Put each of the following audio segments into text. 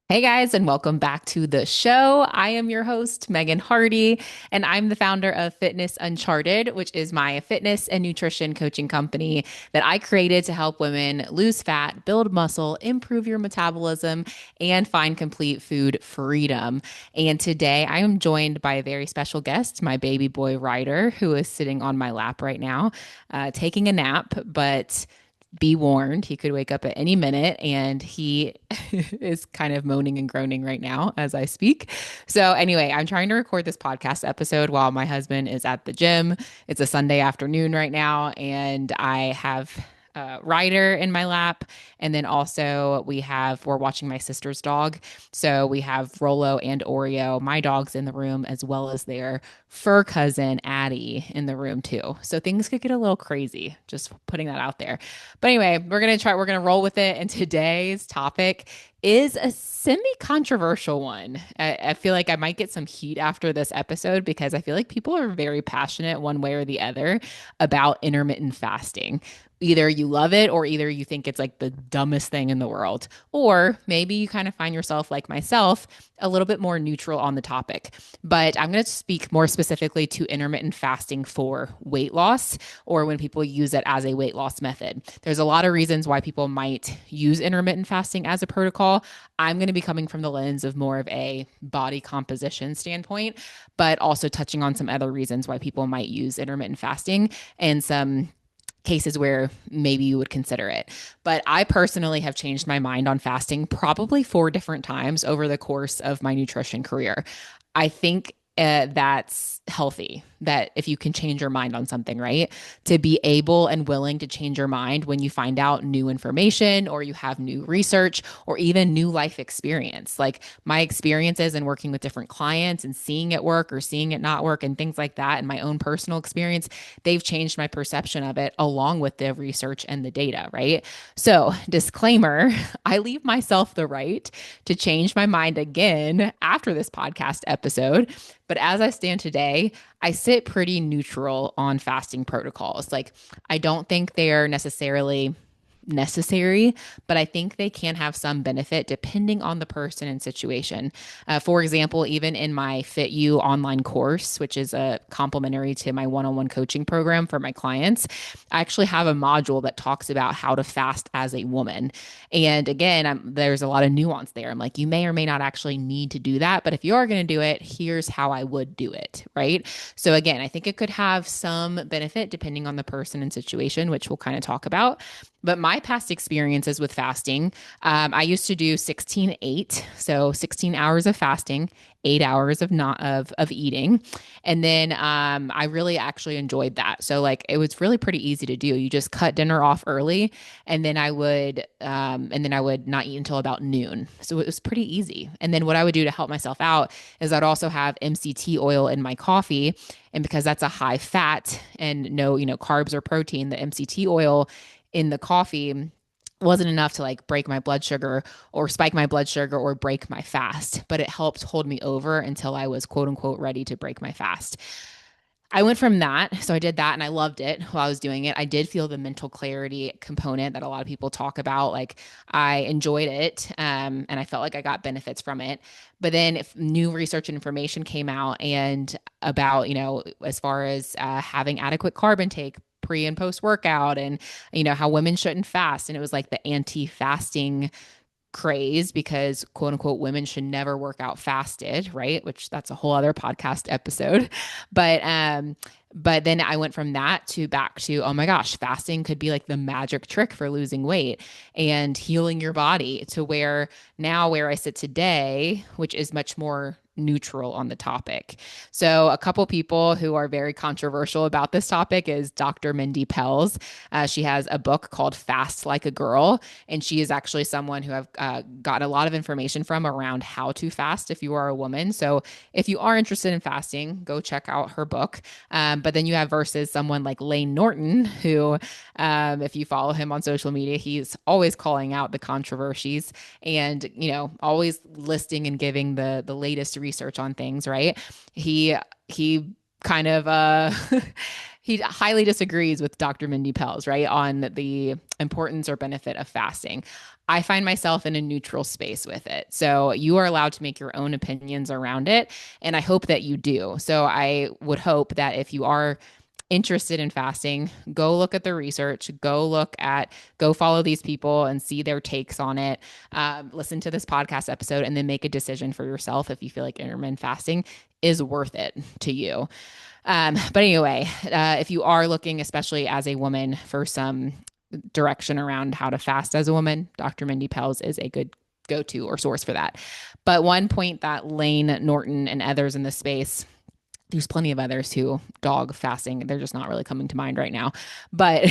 Hey guys, and welcome back to the show. I am your host, Megan Hardy, and I'm the founder of Fitness Uncharted, which is my fitness and nutrition coaching company that I created to help women lose fat, build muscle, improve your metabolism, and find complete food freedom. And today I am joined by a very special guest, my baby boy Ryder, who is sitting on my lap right now, taking a nap, but be warned, he could wake up at any minute and he is kind of moaning and groaning right now as I speak. So, anyway, I'm trying to record this podcast episode while my husband is at the gym. It's a Sunday afternoon right now, and I have Ryder in my lap. And then also we're watching my sister's dog. So we have Rolo and Oreo, my dogs in the room, as well as their fur cousin Addie in the room too. So things could get a little crazy, just putting that out there. But anyway, we're going to roll with it. And today's topic is a semi-controversial one. I feel like I might get some heat after this episode because I feel like people are very passionate one way or the other about intermittent fasting. Either you love it or either you think it's like the dumbest thing in the world. Or maybe you kind of find yourself like myself, a little bit more neutral on the topic. But I'm going to speak more specifically to intermittent fasting for weight loss or when people use it as a weight loss method. There's a lot of reasons why people might use intermittent fasting as a protocol. I'm going to be coming from the lens of more of a body composition standpoint, but also touching on some other reasons why people might use intermittent fasting and some cases where maybe you would consider it. But I personally have changed my mind on fasting probably 4 different times over the course of my nutrition career. I think that's healthy, that if you can change your mind on something, right? To be able and willing to change your mind when you find out new information or you have new research or even new life experience. Like my experiences in working with different clients and seeing it work or seeing it not work and things like that, and my own personal experience, they've changed my perception of it along with the research and the data, right? So, disclaimer, I leave myself the right to change my mind again after this podcast episode. But as I stand today, I sit pretty neutral on fasting protocols. Like, I don't think they're necessarily necessary, but I think they can have some benefit depending on the person and situation. For example, even in my Fit You online course, which is a complementary to my one-on-one coaching program for my clients, I actually have a module that talks about how to fast as a woman. And again, there's a lot of nuance there. I'm like, you may or may not actually need to do that, but if you are going to do it, here's how I would do it, right? So again, I think it could have some benefit depending on the person and situation, which we'll kind of talk about. But my past experiences with fasting, I used to do 16-8, so 16 hours of fasting, 8 hours of not of eating, and then I really actually enjoyed that. So like it was really pretty easy to do. You just cut dinner off early, and then I would not eat until about noon. So it was pretty easy. And then what I would do to help myself out is I'd also have MCT oil in my coffee, and because that's a high fat and no carbs or protein, the MCT oil in the coffee wasn't enough to like break my blood sugar or spike my blood sugar or break my fast, but it helped hold me over until I was quote unquote ready to break my fast. I went from that. So I did that and I loved it while I was doing it. I did feel the mental clarity component that a lot of people talk about. Like I enjoyed it and I felt like I got benefits from it. But then if new research and information came out and about, as far as having adequate carb intake, pre and post workout and how women shouldn't fast, and it was like the anti-fasting craze because quote unquote women should never work out fasted, right? Which that's a whole other podcast episode. But then I went from that to back to, oh my gosh, fasting could be like the magic trick for losing weight and healing your body, to where now where I sit today, which is much more neutral on the topic. So a couple people who are very controversial about this topic is Dr. Mindy Pelz. She has a book called Fast Like a Girl, and she is actually someone who I've gotten a lot of information from around how to fast if you are a woman. So if you are interested in fasting, go check out her book. But then you have versus someone like Lane Norton, who, if you follow him on social media, he's always calling out the controversies and, always listing and giving the latest research on things, right? He kind of he highly disagrees with Dr. Mindy Pelz, right, on the importance or benefit of fasting. I find myself in a neutral space with it. So you are allowed to make your own opinions around it. And I hope that you do. So I would hope that if you are interested in fasting, go look at the research, go follow these people and see their takes on it. Listen to this podcast episode and then make a decision for yourself if you feel like intermittent fasting is worth it to you. But anyway, if you are looking, especially as a woman, for some direction around how to fast as a woman, Dr. Mindy Pels is a good go to or source for that. But one point that Lane Norton and others in this space, there's plenty of others who dog fasting. They're just not really coming to mind right now. But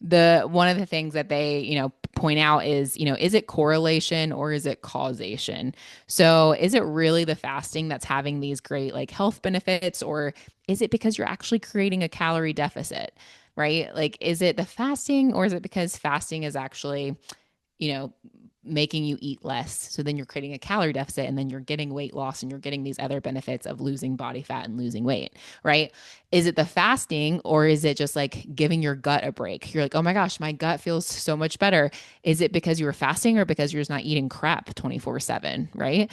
the one of the things that they, point out is, is it correlation or is it causation? So is it really the fasting that's having these great like health benefits, or is it because you're actually creating a calorie deficit? Right? Like, is it the fasting, or is it because fasting is actually, you know, making you eat less? So then you're creating a calorie deficit and then you're getting weight loss and you're getting these other benefits of losing body fat and losing weight, right? Is it the fasting, or is it just like giving your gut a break? You're like, oh my gosh, my gut feels so much better. Is it because you were fasting or because you're just not eating crap 24/7, right?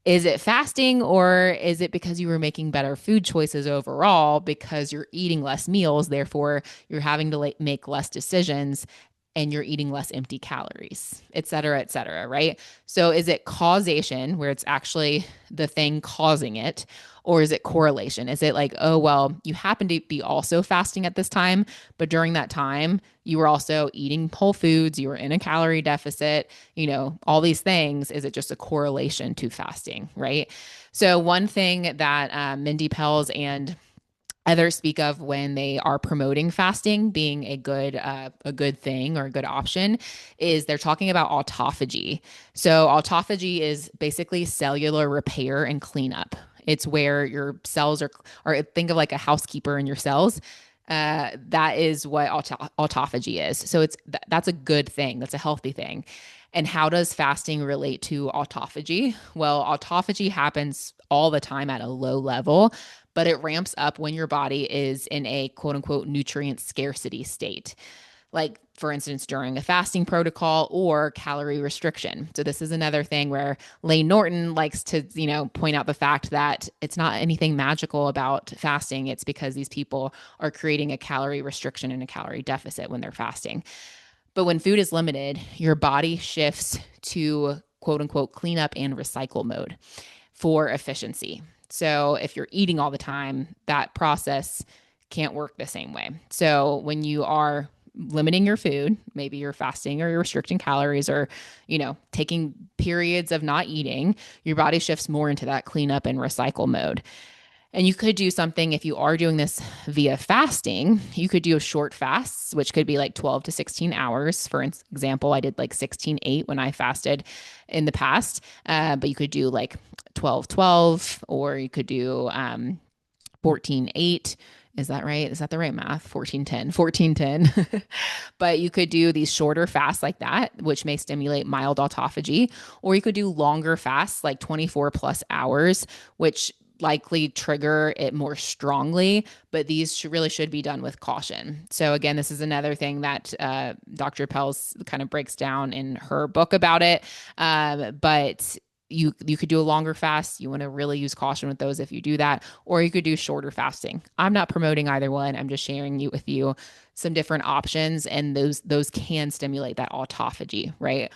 Is it fasting, or is it because you were making better food choices overall because you're eating less meals, therefore you're having to make less decisions and you're eating less empty calories, et cetera, right? So is it causation where it's actually the thing causing it, or is it correlation? Is it like, oh, well, you happen to be also fasting at this time, but during that time, you were also eating whole foods, you were in a calorie deficit, all these things. Is it just a correlation to fasting, right? So one thing that Mindy Pels and others speak of when they are promoting fasting being a good thing or a good option is they're talking about autophagy. So autophagy is basically cellular repair and cleanup. It's where your cells are, or think of like a housekeeper in your cells. That is what autophagy is. So that's a good thing. That's a healthy thing. And how does fasting relate to autophagy? Well, autophagy happens all the time at a low level, but it ramps up when your body is in a quote unquote nutrient scarcity state. Like, for instance, during a fasting protocol or calorie restriction. So this is another thing where Lane Norton likes to, point out the fact that it's not anything magical about fasting. It's because these people are creating a calorie restriction and a calorie deficit when they're fasting. But when food is limited, your body shifts to quote unquote clean up and recycle mode for efficiency. So if you're eating all the time, that process can't work the same way. So when you are limiting your food, maybe you're fasting or you're restricting calories, or, taking periods of not eating, your body shifts more into that cleanup and recycle mode. And you could do something if you are doing this via fasting. You could do a short fast, which could be like 12 to 16 hours. For example, I did like 16/8 when I fasted in the past. But you could do like 12/12, or you could do 14/8. Is that right? Is that the right math? 14/10, 14/10. But you could do these shorter fasts like that, which may stimulate mild autophagy, or you could do longer fasts like 24 plus hours, which likely trigger it more strongly, but these really should be done with caution. So again, this is another thing that Dr. Pels kind of breaks down in her book about it. But you could do a longer fast. You want to really use caution with those if you do that, or you could do shorter fasting. I'm not promoting either one. I'm just sharing with you some different options, and those can stimulate that autophagy, right?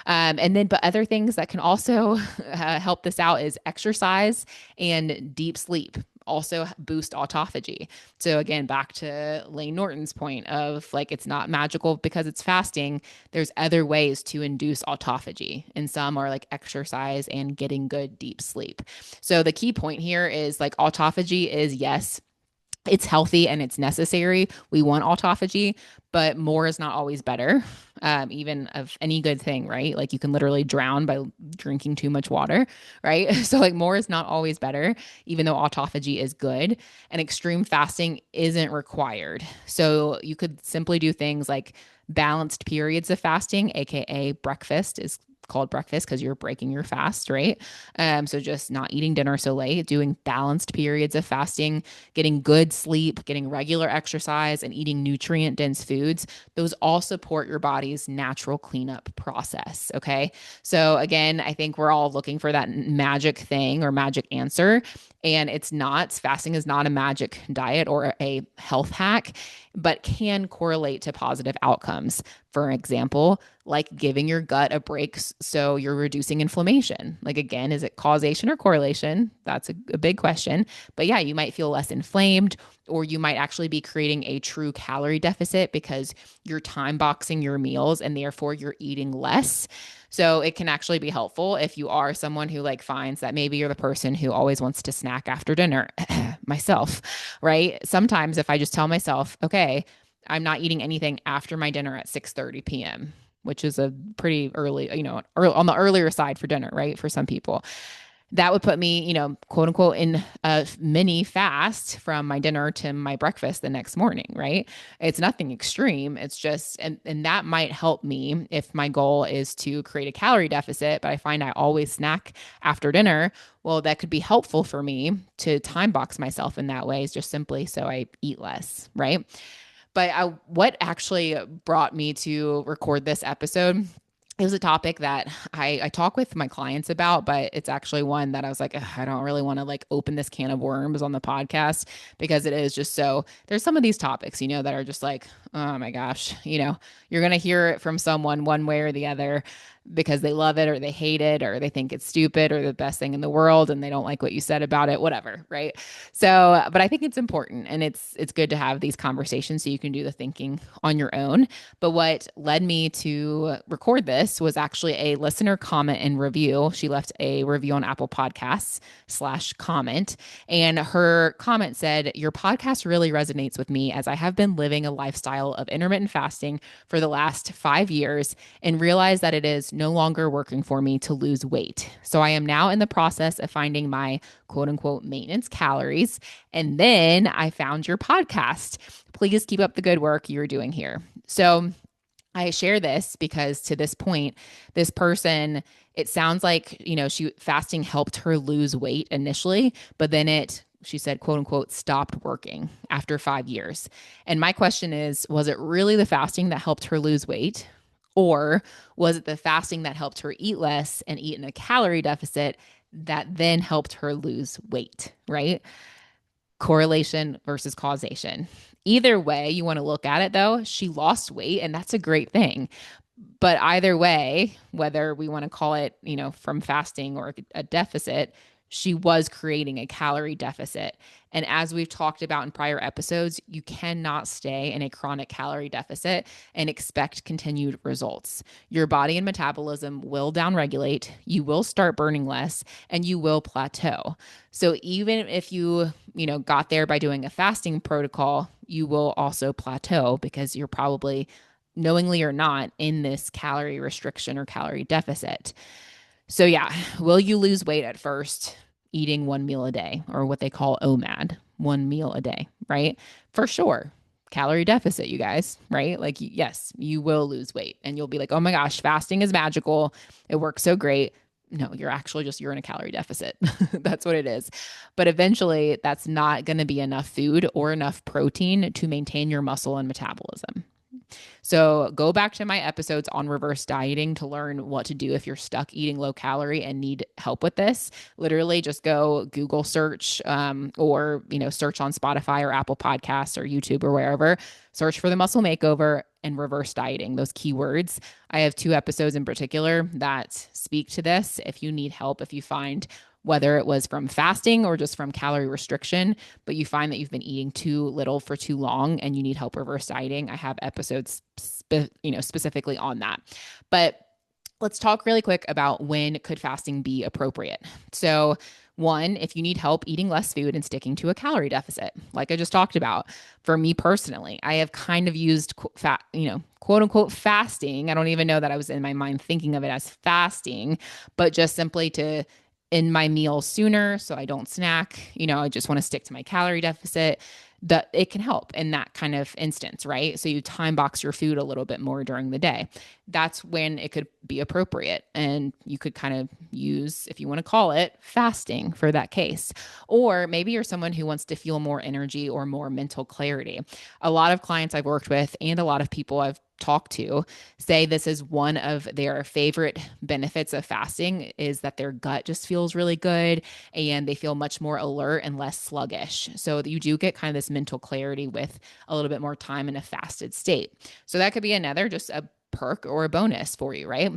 And then, but other things that can also help this out is exercise and deep sleep also boost autophagy. So again, back to Lane Norton's point of like, it's not magical because it's fasting. There's other ways to induce autophagy, and some are like exercise and getting good deep sleep. So the key point here is like autophagy is, yes, it's healthy and it's necessary. We want autophagy, but more is not always better. Even of any good thing, right? Like you can literally drown by drinking too much water, right? So like more is not always better, even though autophagy is good, and extreme fasting isn't required. So you could simply do things like balanced periods of fasting, AKA breakfast is called breakfast because you're breaking your fast, right? So just not eating dinner so late, doing balanced periods of fasting, getting good sleep, getting regular exercise, and eating nutrient dense foods, those all support your body's natural cleanup process. Okay. So again, I think we're all looking for that magic thing or magic answer. And it's not, fasting is not a magic diet or a health hack, but can correlate to positive outcomes. For example, like giving your gut a break so you're reducing inflammation. Like, again, is it causation or correlation? That's a big question. But yeah, you might feel less inflamed, or you might actually be creating a true calorie deficit because you're time boxing your meals and therefore you're eating less. So it can actually be helpful if you are someone who like finds that maybe you're the person who always wants to snack after dinner, myself, right? Sometimes if I just tell myself, okay, I'm not eating anything after my dinner at 6:30 p.m., which is a pretty early, early, on the earlier side for dinner, right? For some people, that would put me, quote unquote, in a mini fast from my dinner to my breakfast the next morning, right? It's nothing extreme. It's just, and that might help me if my goal is to create a calorie deficit, but I find I always snack after dinner. Well, that could be helpful for me to time box myself in that way, is just simply so I eat less, right? But what actually brought me to record this episode, it was a topic that I talk with my clients about, but it's actually one that I was like, I don't really want to like open this can of worms on the podcast, because it is just so, there's some of these topics, that are just like, oh my gosh, you're going to hear it from someone one way or the other because they love it or they hate it or they think it's stupid or the best thing in the world and they don't like what you said about it, whatever, right? So, but I think it's important, and it's good to have these conversations so you can do the thinking on your own. But what led me to record this was actually a listener comment and review. She left a review on Apple Podcasts /comment. And her comment said, "Your podcast really resonates with me, as I have been living a lifestyle of intermittent fasting for the last 5 years and realize that it is no longer working for me to lose weight. So I am now in the process of finding my quote unquote maintenance calories. And then I found your podcast. Please keep up the good work you're doing here." So I share this because to this point, this person, it sounds like, she fasting helped her lose weight initially, but then she said, quote unquote, stopped working after 5 years. And my question is, was it really the fasting that helped her lose weight? Or was it the fasting that helped her eat less and eat in a calorie deficit that then helped her lose weight, right? Correlation versus causation. Either way you want to look at it, though, she lost weight, and that's a great thing. But either way, whether we want to call it, from fasting or a deficit, she was creating a calorie deficit. And as we've talked about in prior episodes, you cannot stay in a chronic calorie deficit and expect continued results. Your body and metabolism will downregulate, you will start burning less, and you will plateau. So even if you, got there by doing a fasting protocol, you will also plateau because you're probably, knowingly or not, in this calorie restriction or calorie deficit. So yeah, will you lose weight at first eating one meal a day, or what they call OMAD, one meal a day, right? For sure. Calorie deficit, you guys, right? Like, yes, you will lose weight and you'll be like, oh my gosh, fasting is magical. It works so great. No, you're in a calorie deficit. That's what it is. But eventually that's not going to be enough food or enough protein to maintain your muscle and metabolism. So go back to my episodes on reverse dieting to learn what to do if you're stuck eating low calorie and need help with this. Literally just go Google search or, search on Spotify or Apple Podcasts or YouTube or wherever. Search for the muscle makeover and reverse dieting, those keywords. I have 2 episodes in particular that speak to this. If you need help, if you find, whether it was from fasting or just from calorie restriction, but you find that you've been eating too little for too long and you need help reverse dieting, I have episodes specifically on that. But let's talk really quick about when could fasting be appropriate. So 1, if you need help eating less food and sticking to a calorie deficit, like I just talked about. For me personally, I have kind of used quote unquote fasting. I don't even know that I was in my mind thinking of it as fasting, but just simply to end my meal sooner so I don't snack. I just want to stick to my calorie deficit. that it can help in that kind of instance, right? So you time box your food a little bit more during the day. That's when it could be appropriate. And you could kind of use, if you want to call it, fasting for that case. Or maybe you're someone who wants to feel more energy or more mental clarity. A lot of clients I've worked with and a lot of people I've talked to say this is one of their favorite benefits of fasting is that their gut just feels really good and they feel much more alert and less sluggish. So you do get kind of this mental clarity with a little bit more time in a fasted state. So that could be another just a perk or a bonus for you, right?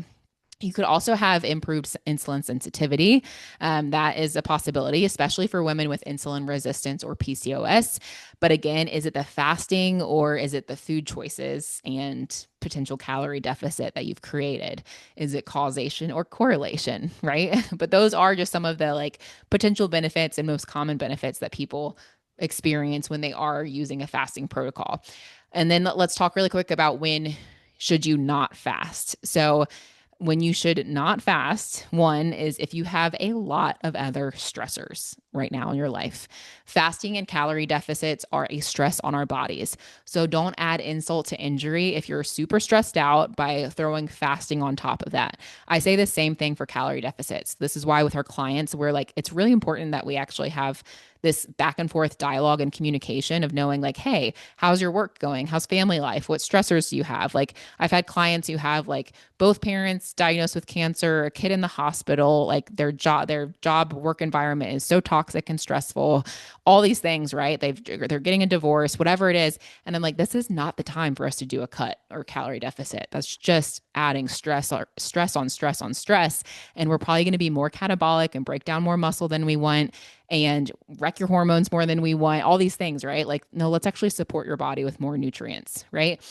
You could also have improved insulin sensitivity. That is a possibility, especially for women with insulin resistance or PCOS. But again, is it the fasting or is it the food choices and potential calorie deficit that you've created? Is it causation or correlation, right? But those are just some of the like potential benefits and most common benefits that people experience when they are using a fasting protocol. And then let's talk really quick about when should you not fast. So when you should not fast, one is if you have a lot of other stressors right now in your life. Fasting and calorie deficits are a stress on our bodies. So don't add insult to injury if you're super stressed out by throwing fasting on top of that. I say the same thing for calorie deficits. This is why with our clients, we're like, it's really important that we actually have this back and forth dialogue and communication of knowing like, hey, how's your work going? How's family life? What stressors do you have? Like I've had clients who have like both parents diagnosed with cancer, a kid in the hospital, like their job work environment is so toxic and stressful, all these things, right? They're getting a divorce, whatever it is. And I'm like, this is not the time for us to do a cut or calorie deficit. That's just adding stress or stress on stress on stress. And we're probably going to be more catabolic and break down more muscle than we want and wreck your hormones more than we want, all these things, right? Like, no, let's actually support your body with more nutrients, right?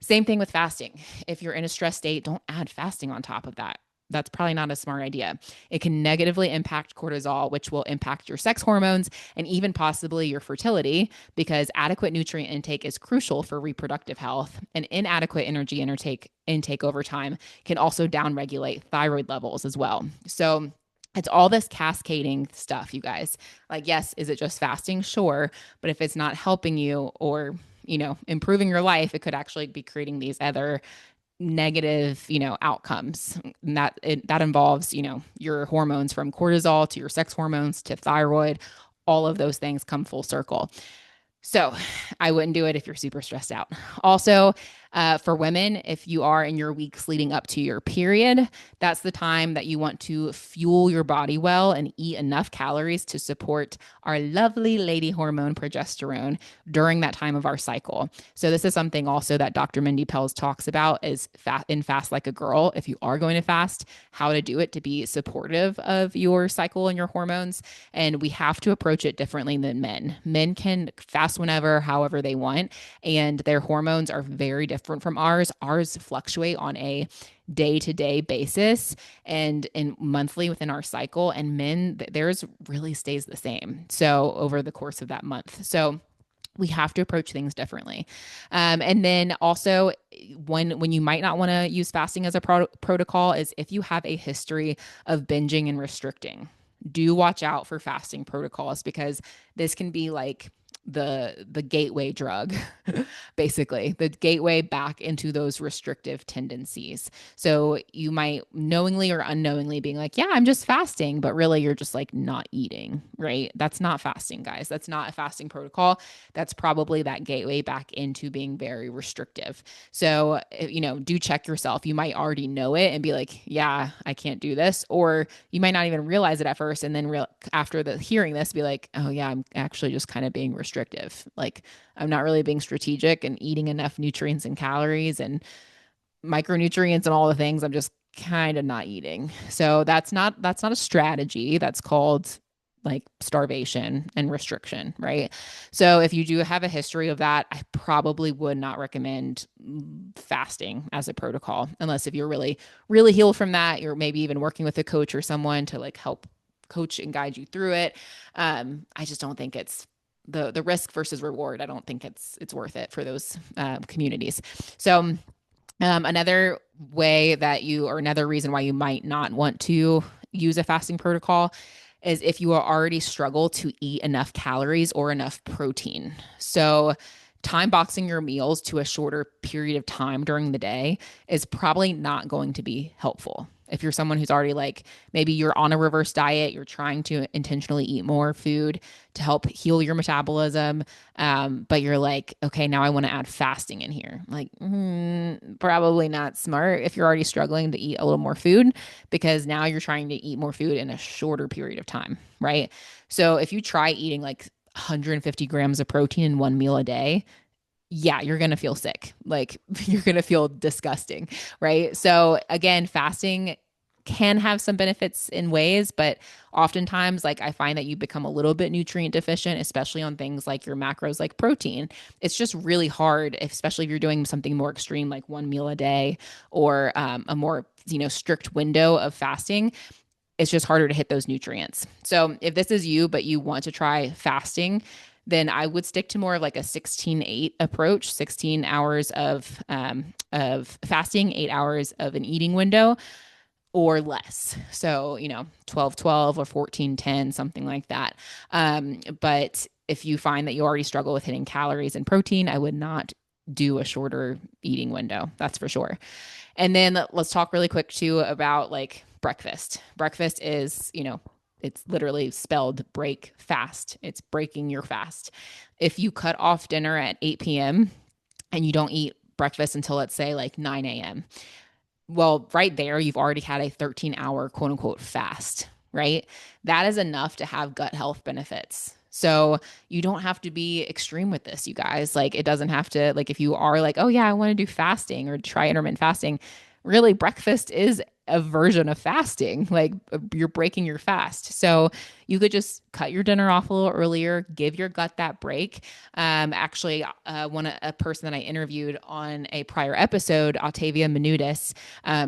Same thing with fasting. If you're in a stress state, don't add fasting on top of that. That's probably not a smart idea. It can negatively impact cortisol, which will impact your sex hormones and even possibly your fertility because adequate nutrient intake is crucial for reproductive health. And inadequate energy intake over time can also downregulate thyroid levels as well. So it's all this cascading stuff, you guys. Like, yes, is it just fasting? Sure. But if it's not helping you or, improving your life, it could actually be creating these other negative, outcomes. And that involves, your hormones from cortisol to your sex hormones to thyroid. All of those things come full circle. So I wouldn't do it if you're super stressed out. Also, for women, if you are in your weeks leading up to your period, that's the time that you want to fuel your body well and eat enough calories to support our lovely lady hormone progesterone during that time of our cycle. So this is something also that Dr. Mindy Pelz talks about is Fast Like a Girl. If you are going to fast, how to do it to be supportive of your cycle and your hormones. And we have to approach it differently than men. Men can fast whenever, however they want, and their hormones are very different from ours. Ours fluctuate on a day-to-day basis and monthly within our cycle, and men, theirs really stays the same. So over the course of that month. So we have to approach things differently. And then also when you might not want to use fasting as a protocol is if you have a history of binging and restricting. Do watch out for fasting protocols because this can be like the gateway drug, basically the gateway back into those restrictive tendencies. So you might knowingly or unknowingly being like, yeah, I'm just fasting, but really you're just like not eating, right? That's not fasting, guys. That's not a fasting protocol. That's probably that gateway back into being very restrictive. So, do check yourself. You might already know it and be like, yeah, I can't do this. Or you might not even realize it at first. And then after hearing this, be like, oh yeah, I'm actually just kind of being restrictive. Like I'm not really being strategic and eating enough nutrients and calories and micronutrients and all the things. I'm just kind of not eating. So that's not a strategy. That's called like starvation and restriction, right? So if you do have a history of that, I probably would not recommend fasting as a protocol unless if you're really, really healed from that, you're maybe even working with a coach or someone to like help coach and guide you through it. I just don't think it's the risk versus reward. I don't think it's worth it for those communities. So another way that another reason why you might not want to use a fasting protocol is if you are already struggle to eat enough calories or enough protein. So time boxing your meals to a shorter period of time during the day is probably not going to be helpful. If you're someone who's already like, maybe you're on a reverse diet, you're trying to intentionally eat more food to help heal your metabolism, but you're like, okay, now I want to add fasting in here. Like, probably not smart if you're already struggling to eat a little more food, because now you're trying to eat more food in a shorter period of time, right? So if you try eating like 150 grams of protein in one meal a day, yeah, you're going to feel sick. Like you're going to feel disgusting, right? So again, fasting can have some benefits in ways, but oftentimes, like I find that you become a little bit nutrient deficient, especially on things like your macros, like protein. It's just really hard, especially if you're doing something more extreme, like one meal a day or a more strict window of fasting. It's just harder to hit those nutrients. So if this is you, but you want to try fasting, then I would stick to more of like a 16-8 approach, 16 hours of fasting, 8 hours of an eating window or less. So, 12-12 or 14-10, something like that. But if you find that you already struggle with hitting calories and protein, I would not do a shorter eating window. That's for sure. And then let's talk really quick too about like breakfast. Breakfast is, it's literally spelled break fast. It's breaking your fast. If you cut off dinner at 8 p.m. and you don't eat breakfast until, let's say, like 9 a.m., well, right there, you've already had a 13-hour quote unquote fast, right? That is enough to have gut health benefits. So you don't have to be extreme with this, you guys. Like it doesn't have to, like if you are like, oh yeah, I want to do fasting or try intermittent fasting, really breakfast is a version of fasting. Like you're breaking your fast. So you could just cut your dinner off a little earlier, give your gut that break. Actually, a person that I interviewed on a prior episode, Octavia Menudis,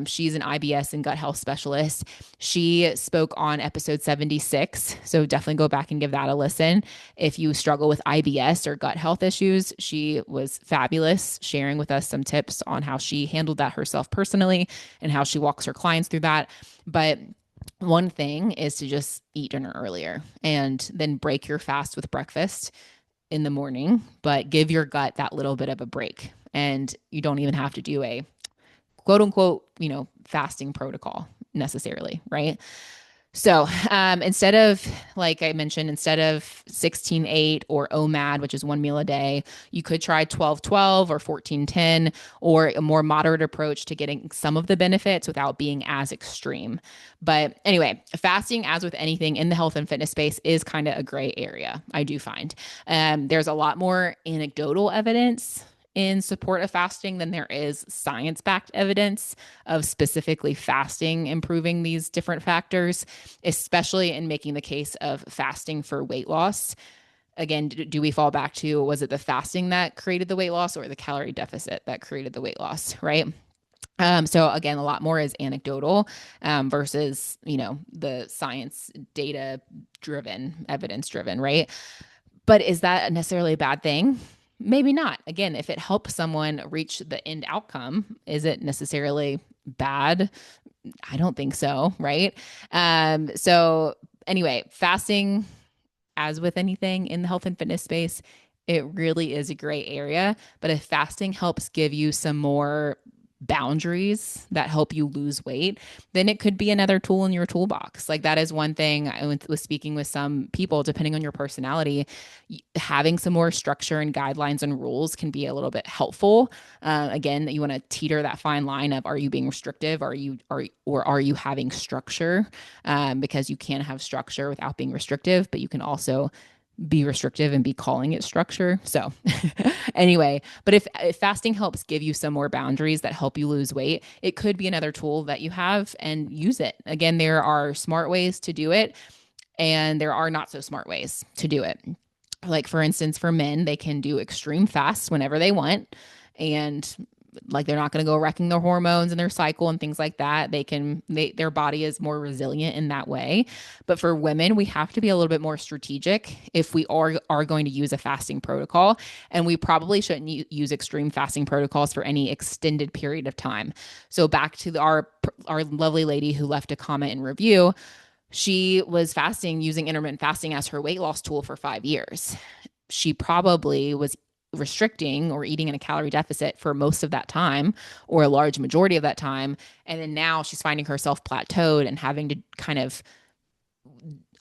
she's an IBS and gut health specialist. She spoke on episode 76. So definitely go back and give that a listen. If you struggle with IBS or gut health issues, she was fabulous, sharing with us some tips on how she handled that herself personally and how she walks her clients through that. But one thing is to just eat dinner earlier and then break your fast with breakfast in the morning, but give your gut that little bit of a break. And you don't even have to do a quote unquote, fasting protocol necessarily, right? So instead of, like I mentioned, instead of 16-8 or OMAD, which is one meal a day, you could try 12-12 or 14-10 or a more moderate approach to getting some of the benefits without being as extreme. But anyway, fasting, as with anything in the health and fitness space, is kind of a gray area, I do find. There's a lot more anecdotal evidence in support of fasting than there is science-backed evidence of specifically fasting improving these different factors, especially in making the case of fasting for weight loss. Again, do we fall back to, was it the fasting that created the weight loss or the calorie deficit that created the weight loss, right? So again, a lot more is anecdotal versus, the science data driven, evidence driven, right? But is that necessarily a bad thing? Maybe not. Again, if it helps someone reach the end outcome, is it necessarily bad? I don't think so, right? So anyway, fasting, as with anything in the health and fitness space, it really is a gray area. But if fasting helps give you some more boundaries that help you lose weight, then it could be another tool in your toolbox. Like that is one thing I was speaking with some people, depending on your personality, having some more structure and guidelines and rules can be a little bit helpful. Again, you want to teeter that fine line of, are you being restrictive? Are you having structure? Because you can have structure without being restrictive, but you can also be restrictive and be calling it structure. So anyway, but if fasting helps give you some more boundaries that help you lose weight, it could be another tool that you have, and use it. Again, there are smart ways to do it and there are not so smart ways to do it. Like for instance, for men, they can do extreme fasts whenever they want, and like they're not going to go wrecking their hormones and their cycle and things like that. Their body is more resilient in that way. But for women, we have to be a little bit more strategic if we are going to use a fasting protocol. And we probably shouldn't use extreme fasting protocols for any extended period of time. So back to our lovely lady who left a comment and review, She was fasting using intermittent fasting as her weight loss tool for 5 years. She probably was restricting or eating in a calorie deficit for most of that time or a large majority of that time. And then now she's finding herself plateaued and having to kind of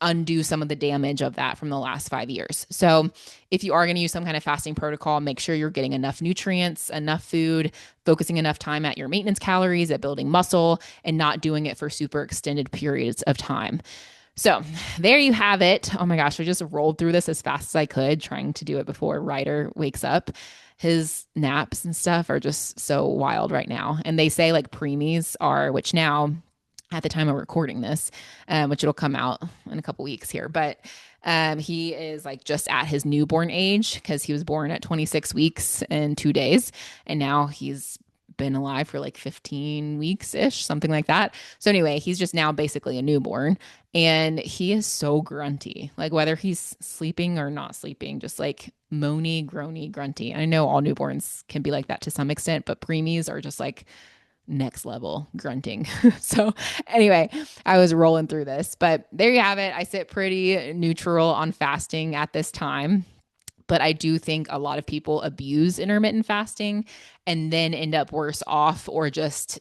undo some of the damage of that from the last 5 years. So, if you are going to use some kind of fasting protocol, make sure you're getting enough nutrients, enough food, focusing enough time at your maintenance calories, at building muscle, and not doing it for super extended periods of time. So, there you have it. Oh my gosh, I just rolled through this as fast as I could, trying to do it before Ryder wakes up. His naps and stuff are just so wild right now. And they say like preemies are, which now at the time of recording this, which it'll come out in a couple weeks here. But he is like just at his newborn age because he was born at 26 weeks and 2 days. And now he's been alive for like 15 weeks ish, something like that. So, anyway, he's just now basically a newborn and he is so grunty, like whether he's sleeping or not sleeping, just like moany, groany, grunty. And I know all newborns can be like that to some extent, but preemies are just like next level grunting. So anyway, I was rolling through this, but there you have it. I sit pretty neutral on fasting at this time, but I do think a lot of people abuse intermittent fasting and then end up worse off or just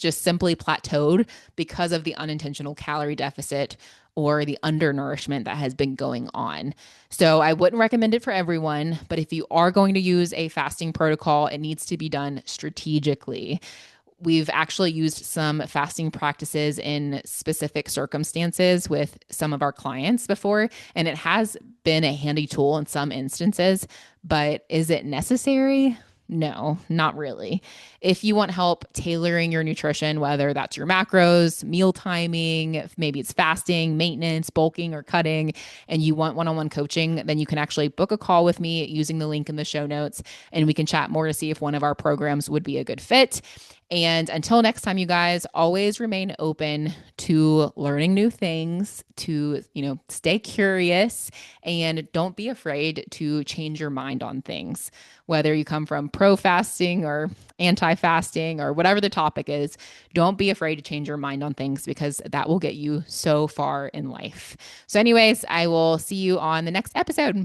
simply plateaued because of the unintentional calorie deficit or the undernourishment that has been going on. So I wouldn't recommend it for everyone, but if you are going to use a fasting protocol, it needs to be done strategically. We've actually used some fasting practices in specific circumstances with some of our clients before, and it has been a handy tool in some instances, but is it necessary? No, not really. If you want help tailoring your nutrition, whether that's your macros, meal timing, if maybe it's fasting, maintenance, bulking, or cutting, and you want one on one coaching, then you can actually book a call with me using the link in the show notes, and we can chat more to see if one of our programs would be a good fit. And until next time, you guys, always remain open to learning new things, to, stay curious, and don't be afraid to change your mind on things. Whether you come from pro fasting or anti fasting or whatever the topic is, don't be afraid to change your mind on things because that will get you so far in life. So, anyways, I will see you on the next episode.